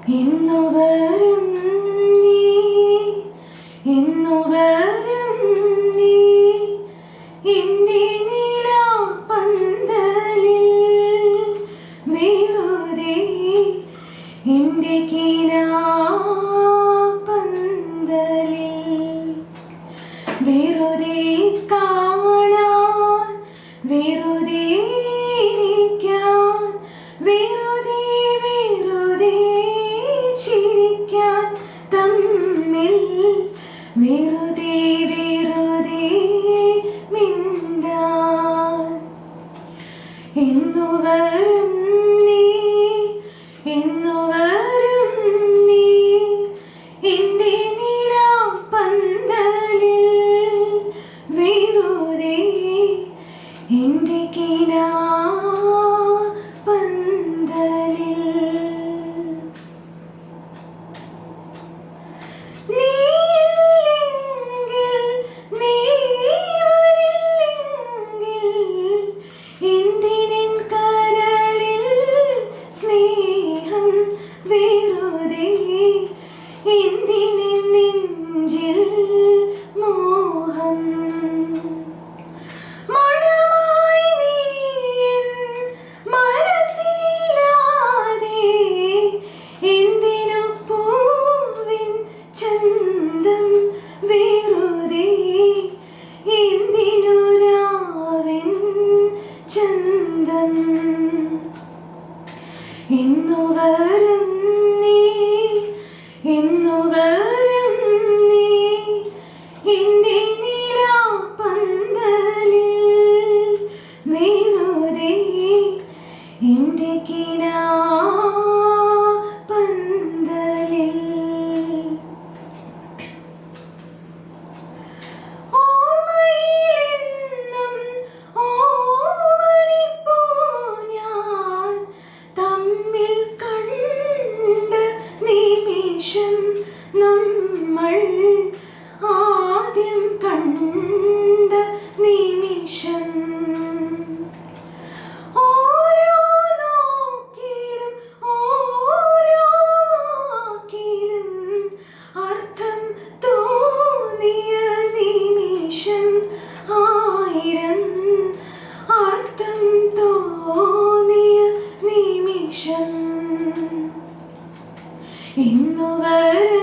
ഇന്നുവരും നീ, ഇന്നുവരും നീ എൻ്റെ നിലാപ്പന്തലിൽ വെറുതെ എൻ്റെ കിനാപ്പന്തലിൽ വെറുതെ കാണാൻ വെറുതെ ഇരിക്കാൻ വെറുതെ വെറുതെ ചിരിക്കാൻ തമ്മിൽ വെറുതെ വെറുതെ മിണ്ടാൻ എന്നുവരും നീ എന്നുവരും നീ എൻ്റെ നിലാപ്പന്തലിൽ വെറുതെ എൻ്റെ കിനാപ്പന്തലിൽ നീയില്ലെങ്കിൽ നീ വരില്ലെങ്കിൽ എന്തിനെൻ കരളിൽ സ്നേഹം വെറുതെ എന്തിനെൻ നെഞ്ചിൽ മോഹം മണമായി നീ എൻ മനസ്സിലില്ലാതെ എന്തിനു പൂവിൻ ചന്തം വെറുതെ എന്തിനു രാവിൻ ചന്തം എന്നുവരും നീ എന്നുവരും നീ എൻ്റെ നിലാപ്പന്തലിൽ വെറുതെ എൻ്റെ കിനാപ്പന്തലിൽ ഓർമ്മയിലെന്നും ഓമനിപ്പൂ ഞാൻ തമ്മിൽ കണ്ട നിമിഷം നമ്മൾ ആദ്യം കണ്ട നിമിഷം ഓരോ നോക്കിലും ഓരോ വാക്കിലും അർത്ഥം തോന്നിയ നിമിഷം ആയിരം അർത്ഥം തോന്നിയ നിമിഷം എന്നുവരും